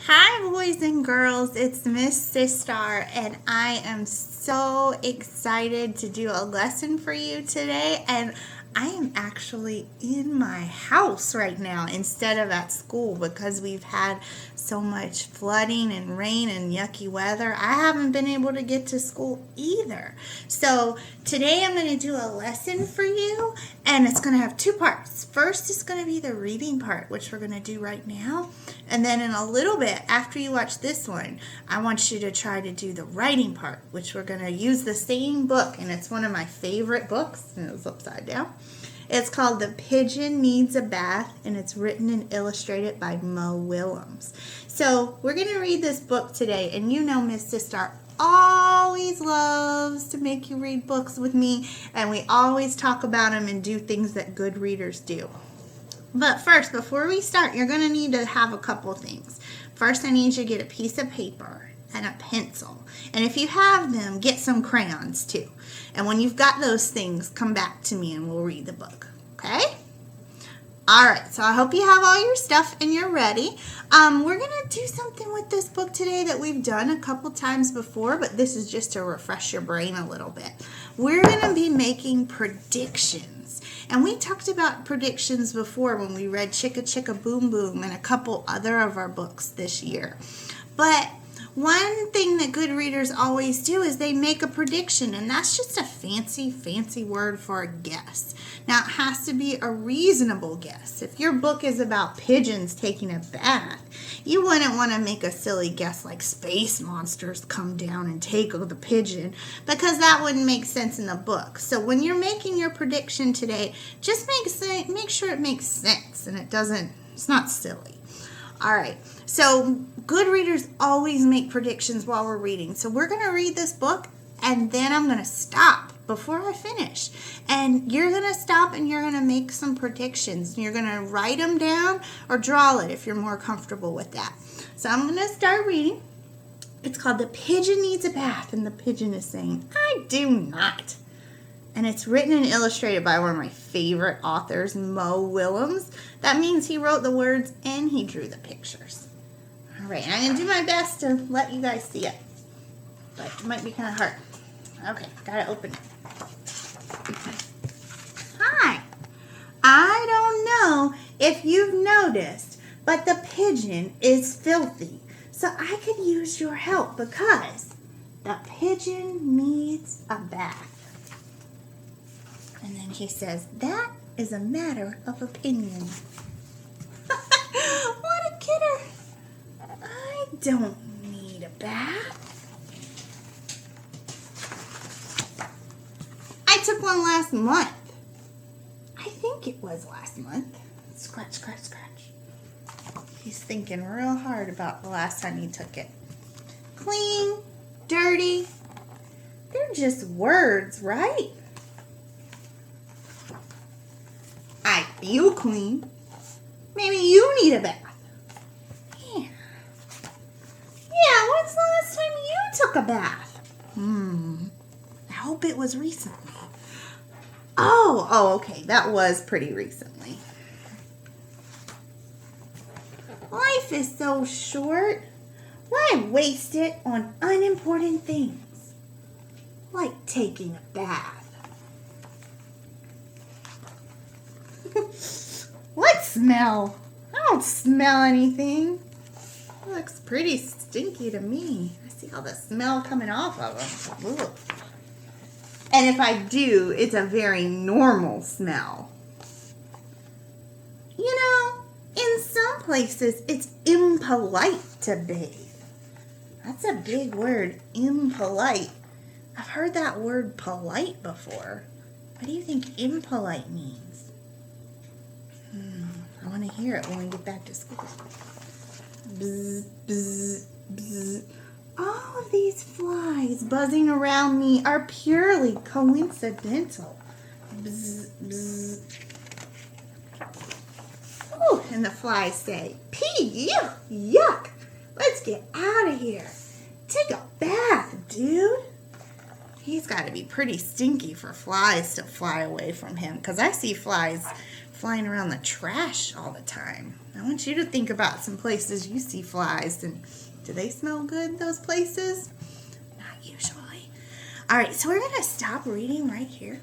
Hi, boys and girls. It's Miss Sistar, and I am so excited to do a lesson for you today. And I am actually in my house right now instead of at school because we've had so much flooding and rain and yucky weather. I haven't been able to get to school either. So today I'm going to do a lesson for you, and it's going to have two parts. First is going to be the reading part, which we're going to do right now. And then in a little bit, after you watch this one, I want you to try to do the writing part, which we're going to use the same book, and it's one of my favorite books, and it's upside down. It's called The Pigeon Needs a Bath, and it's written and illustrated by Mo Willems. So we're going to read this book today, and you know Miss Sistar always loves to make you read books with me, and we always talk about them and do things that good readers do. But first, before we start, you're going to need to have a couple things. First, I need you to get a piece of paper and a pencil. And if you have them, get some crayons too. And when you've got those things, come back to me and we'll read the book. Okay? Alright, so I hope you have all your stuff and you're ready. We're going to do something with this book today that we've done a couple times before, but this is just to refresh your brain a little bit. We're going to be making predictions. And we talked about predictions before when we read Chicka Chicka Boom Boom and a couple other of our books this year. But one thing that good readers always do is they make a prediction, and that's just a fancy word for a guess. Now, it has to be a reasonable guess. If your book is about pigeons taking a bath, you wouldn't want to make a silly guess like space monsters come down and take the pigeon, because that wouldn't make sense in the book. So when you're making your prediction today, just make sure it makes sense and it's not silly. All right, so good readers always make predictions while we're reading. So we're going to read this book, and then I'm going to stop before I finish. And you're going to stop, and you're going to make some predictions. You're going to write them down or draw it if you're more comfortable with that. So I'm going to start reading. It's called The Pigeon Needs a Bath, and the pigeon is saying, I do not. And it's written and illustrated by one of my favorite authors, Mo Willems. That means he wrote the words and he drew the pictures. All right, I'm going to do my best to let you guys see it. But it might be kind of hard. Okay, got to open it. Hi. I don't know if you've noticed, but the pigeon is filthy. So I could use your help because the pigeon needs a bath. And then he says, that is a matter of opinion. What a kidder. I don't need a bath. I took one last month. I think it was last month. Scratch, scratch, scratch. He's thinking real hard about the last time he took it. Clean, dirty. They're just words, right? I feel clean. Maybe you need a bath. Yeah. Yeah, when's the last time you took a bath? I hope it was recently. Oh, okay. That was pretty recently. Life is so short. Why waste it on unimportant things? Like taking a bath. What smell? I don't smell anything. It looks pretty stinky to me. I see all the smell coming off of them. Ugh. And if I do, it's a very normal smell. You know, in some places, it's impolite to bathe. That's a big word, impolite. I've heard that word polite before. What do you think impolite means? I want to hear it when we get back to school. Bzz, bzz, bzz. All of these flies buzzing around me are purely coincidental. Bzz, bzz. Ooh, and the flies say, pee, yuck. Let's get out of here. Take a bath, dude. He's got to be pretty stinky for flies to fly away from him, because I see flies flying around the trash all the time. I want you to think about some places you see flies, and do they smell good, those places? Not usually. All right, so we're going to stop reading right here.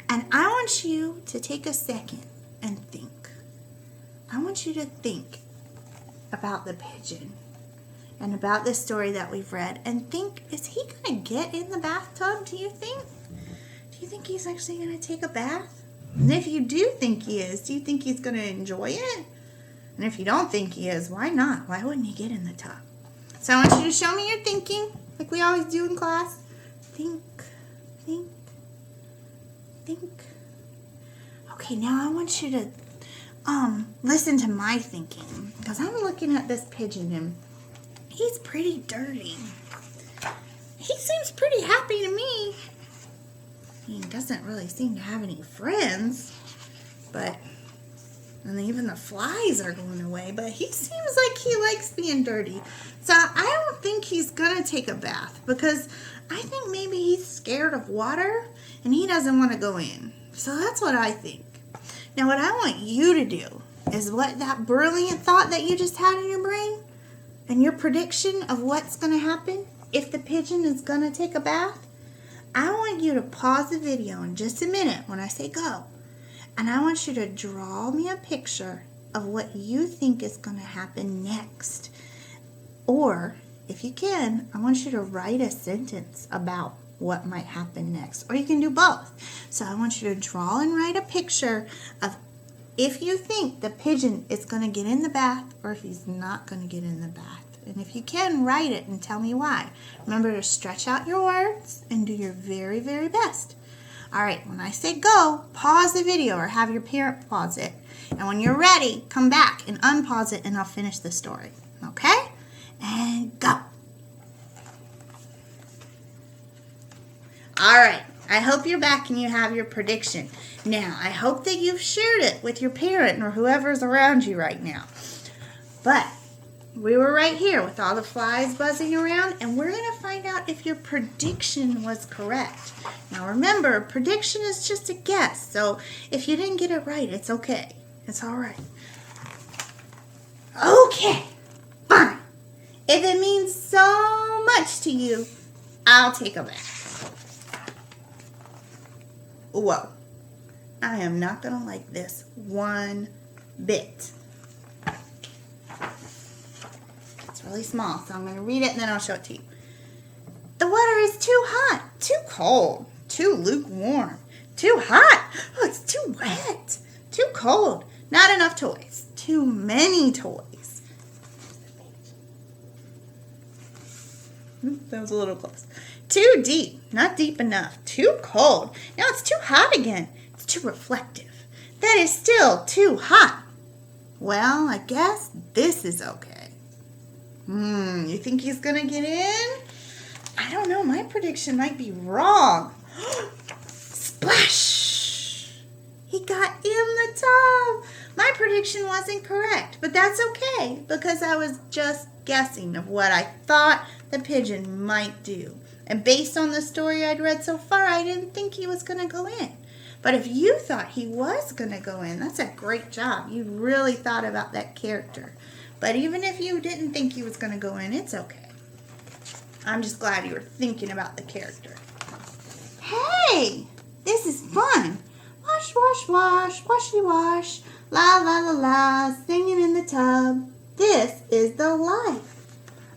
And I want you to take a second and think. I want you to think about the pigeon and about the story that we've read, and think, is he going to get in the bathtub, do you think? Do you think he's actually going to take a bath? And if you do think he is, do you think he's going to enjoy it? And if you don't think he is, why not? Why wouldn't he get in the tub? So I want you to show me your thinking, like we always do in class. Think, think, think. Okay, now I want you to listen to my thinking, because I'm looking at this pigeon and he's pretty dirty. He seems pretty happy to me. He doesn't really seem to have any friends, and even the flies are going away, but he seems like he likes being dirty. So I don't think he's gonna take a bath, because I think maybe he's scared of water and he doesn't want to go in. So that's what I think. Now what I want you to do is what that brilliant thought that you just had in your brain and your prediction of what's going to happen if the pigeon is going to take a bath. I want you to pause the video in just a minute when I say go. And I want you to draw me a picture of what you think is going to happen next. Or, if you can, I want you to write a sentence about what might happen next. Or you can do both. So I want you to draw and write a picture of if you think the pigeon is going to get in the bath or if he's not going to get in the bath. And if you can, write it and tell me why. Remember to stretch out your words and do your very, very best. All right, when I say go, pause the video or have your parent pause it. And when you're ready, come back and unpause it and I'll finish the story. Okay? And go. All right, I hope you're back and you have your prediction. Now, I hope that you've shared it with your parent or whoever's around you right now. But we were right here with all the flies buzzing around, and we're going to find out if your prediction was correct. Now remember, prediction is just a guess, so if you didn't get it right, it's okay. It's all right. Okay, fine. If it means so much to you, I'll take a bath. Whoa. I am not going to like this one bit. It's really small, so I'm going to read it and then I'll show it to you. The water is too hot, too cold, too lukewarm, too hot. Oh, it's too wet, too cold, not enough toys, too many toys. That was a little close. Too deep, not deep enough, too cold. Now it's too hot again. It's too reflective. That is still too hot. Well, I guess this is okay. You think he's gonna get in? I don't know, my prediction might be wrong. Splash! He got in the tub. My prediction wasn't correct, but that's okay because I was just guessing of what I thought the pigeon might do. And based on the story I'd read so far, I didn't think he was gonna go in. But if you thought he was gonna go in, that's a great job. You really thought about that character. But even if you didn't think he was going to go in, it's okay. I'm just glad you were thinking about the character. Hey, this is fun. Wash, wash, wash, washy, wash. La, la, la, la, singing in the tub. This is the life.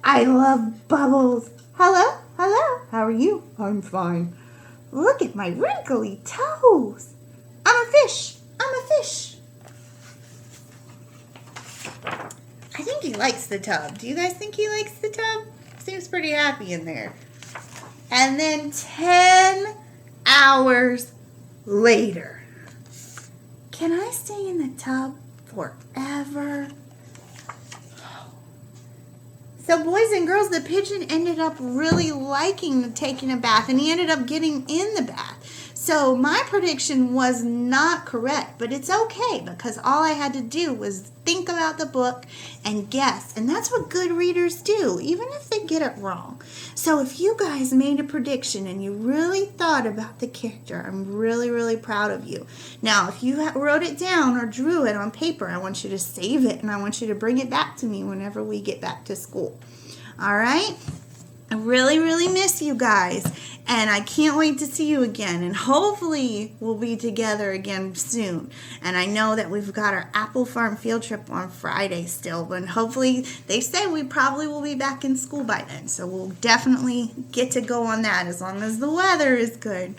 I love bubbles. Hello, hello, how are you? I'm fine. Look at my wrinkly toes. I'm a fish. I'm a fish. I think he likes the tub. Do you guys think he likes the tub? Seems pretty happy in there. And then 10 hours later. Can I stay in the tub forever? So boys and girls, the pigeon ended up really liking taking a bath, and he ended up getting in the bath. So my prediction was not correct, but it's okay because all I had to do was think about the book and guess. And that's what good readers do, even if they get it wrong. So if you guys made a prediction and you really thought about the character, I'm really, really proud of you. Now, if you wrote it down or drew it on paper, I want you to save it and I want you to bring it back to me whenever we get back to school. All right? I really, really miss you guys, and I can't wait to see you again, and hopefully we'll be together again soon. And I know that we've got our Apple Farm field trip on Friday still, but hopefully they say we probably will be back in school by then, so we'll definitely get to go on that as long as the weather is good.